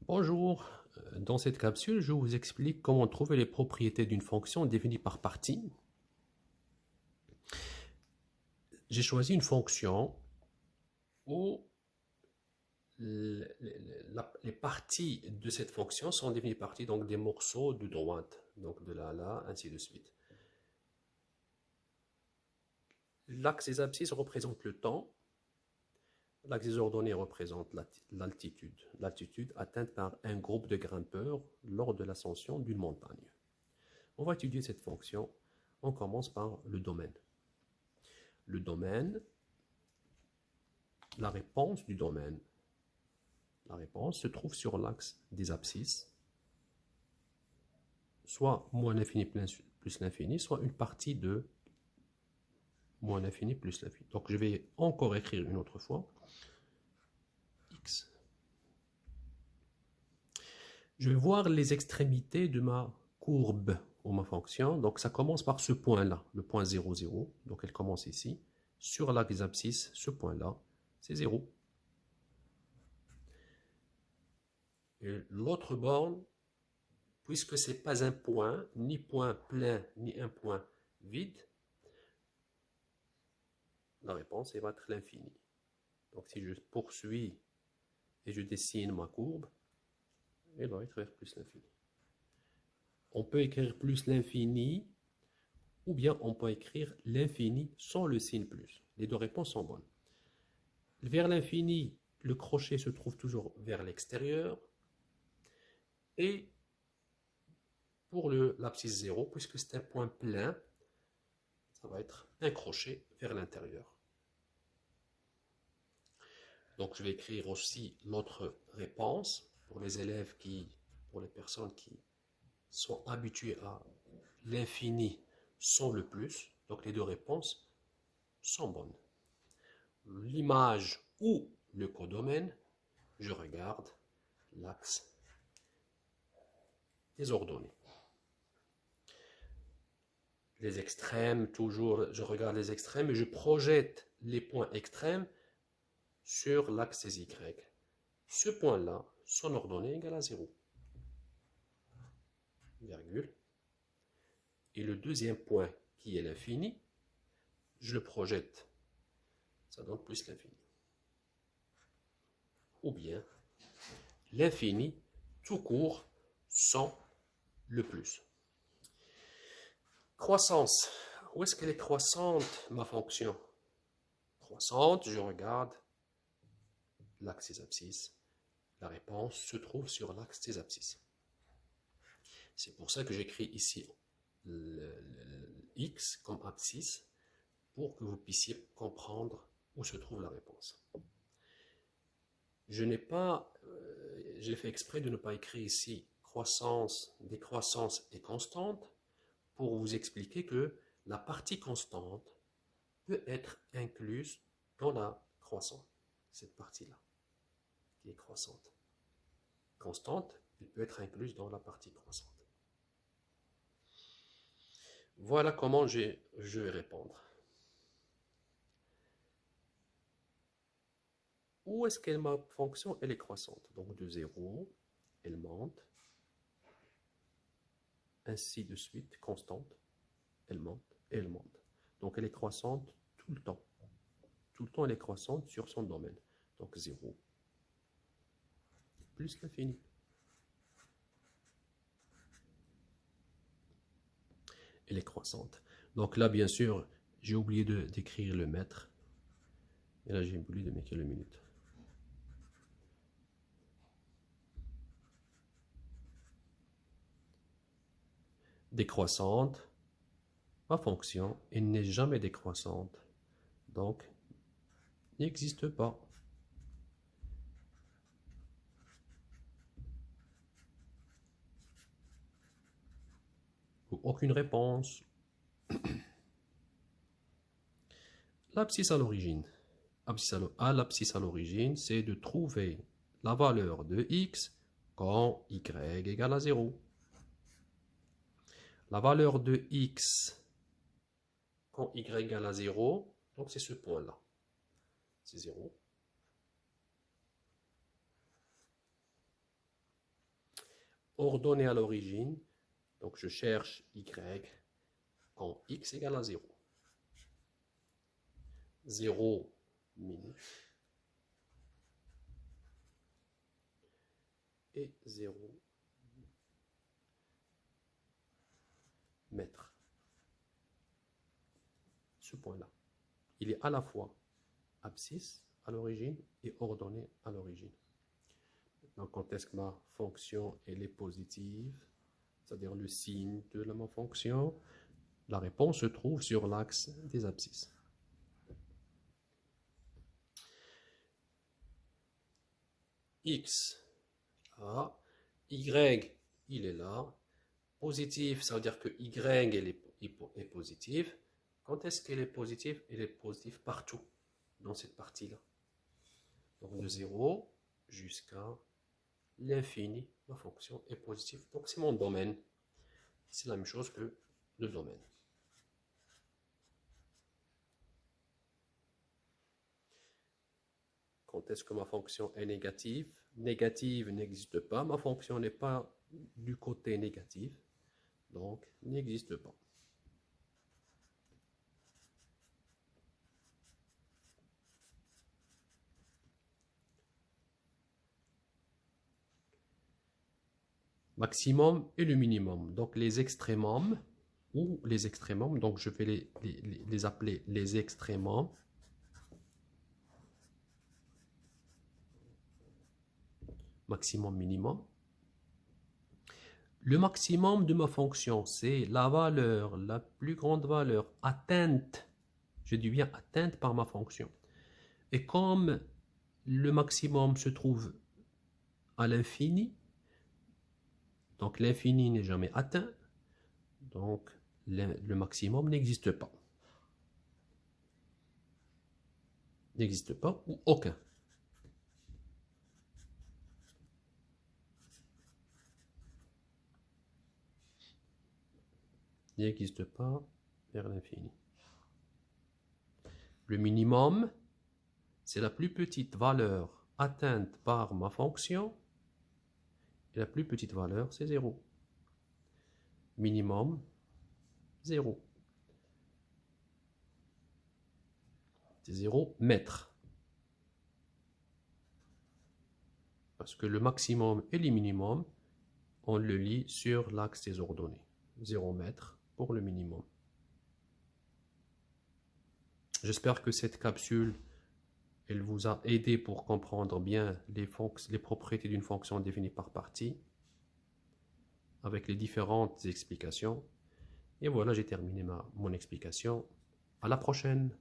Bonjour, dans cette capsule, je vous explique comment trouver les propriétés d'une fonction définie par partie. J'ai choisi une fonction où les parties de cette fonction sont définies par partie, donc des morceaux de droite, donc de là à là, ainsi de suite. L'axe des abscisses représente le temps. L'axe des ordonnées représente l'altitude atteinte par un groupe de grimpeurs lors de l'ascension d'une montagne. On va étudier cette fonction. On commence par le domaine. Le domaine, la réponse du domaine. La réponse se trouve sur l'axe des abscisses, soit moins l'infini plus l'infini, soit une partie de moins l'infini plus l'infini. Donc je vais encore écrire une autre fois. X. Je vais voir les extrémités de ma courbe ou ma fonction. Donc ça commence par ce point-là, le point 0, 0. Donc elle commence ici. Sur l'axe des abscisses, ce point-là, c'est 0. Et l'autre borne, puisque ce n'est pas un point, ni point plein, ni un point vide, la réponse va être l'infini. Donc si je poursuis et je dessine ma courbe, elle va écrire plus l'infini. On peut écrire plus l'infini, ou bien on peut écrire l'infini sans le signe plus. Les deux réponses sont bonnes. Vers l'infini, le crochet se trouve toujours vers l'extérieur. Et pour l'abscisse 0, puisque c'est un point plein, ça va être un crochet vers l'intérieur. Donc je vais écrire aussi l'autre réponse pour les élèves pour les personnes qui sont habituées à l'infini sans le plus. Donc les deux réponses sont bonnes. L'image ou le codomaine, je regarde l'axe des ordonnées. Les extrêmes, toujours, je regarde les extrêmes et je projette les points extrêmes sur l'axe des Y. Ce point-là, son ordonnée égale à 0. Virgule. Et le deuxième point, qui est l'infini, je le projette. Ça donne plus l'infini. Ou bien, l'infini, tout court, sans le plus. Croissance. Où est-ce qu'elle est croissante, ma fonction? Croissante, je regarde l'axe des abscisses. La réponse se trouve sur l'axe des abscisses. C'est pour ça que j'écris ici le X comme abscisse, pour que vous puissiez comprendre où se trouve la réponse. J'ai fait exprès de ne pas écrire ici croissance, décroissance et constante, pour vous expliquer que la partie constante peut être incluse dans la croissante, cette partie-là, qui est croissante. Constante, elle peut être incluse dans la partie croissante. Voilà comment je vais répondre. Où est-ce que ma fonction elle est croissante? Donc de 0, elle monte, ainsi de suite, constante, elle monte et elle monte. Donc elle est croissante tout le temps. Tout le temps elle est croissante sur son domaine. Donc 0 plus l'infini. Elle est croissante. Donc là, bien sûr, j'ai oublié d'écrire le mètre. Et là, j'ai oublié de m'écrire le minute. Décroissante, ma fonction, elle n'est jamais décroissante. Donc, n'existe pas. Ou aucune réponse. L'abscisse à l'origine. L'abscisse à l'origine, c'est de trouver la valeur de x quand y égale à 0. La valeur de x quand y égale à 0, donc c'est ce point-là. C'est 0. ordonné à l'origine. Donc je cherche y quand x égale à 0. 0 minutes et 0 mètres. Ce point-là, il est à la fois abscisse à l'origine et ordonnée à l'origine. Donc, quand est-ce que ma fonction elle est positive, c'est-à-dire le signe de ma fonction, la réponse se trouve sur l'axe des abscisses. X, là, Y, il est là. Positif, ça veut dire que Y elle est positive. Quand est-ce qu'elle est positive? Elle est positive partout, dans cette partie-là. Donc de 0 jusqu'à l'infini, ma fonction est positive. Donc c'est mon domaine. C'est la même chose que le domaine. Quand est-ce que ma fonction est négative? Négative n'existe pas. Ma fonction n'est pas du côté négatif. Donc n'existe pas. Maximum et le minimum. Donc les extrémums ou les extrémums, donc je vais les appeler les extrémums. Maximum, minimum. Le maximum de ma fonction, c'est la valeur, la plus grande valeur atteinte, je dis bien atteinte par ma fonction. Et comme le maximum se trouve à l'infini, donc l'infini n'est jamais atteint, donc le maximum n'existe pas. N'existe pas ou aucun. N'existe pas vers l'infini. Le minimum, c'est la plus petite valeur atteinte par ma fonction. Et la plus petite valeur, c'est 0. Minimum, 0. C'est 0 mètres. Parce que le maximum et le minimum, on le lit sur l'axe des ordonnées. 0 mètres pour le minimum. J'espère que cette capsule, elle vous a aidé pour comprendre bien les propriétés d'une fonction définie par partie, avec les différentes explications. Et voilà, j'ai terminé mon explication. À la prochaine!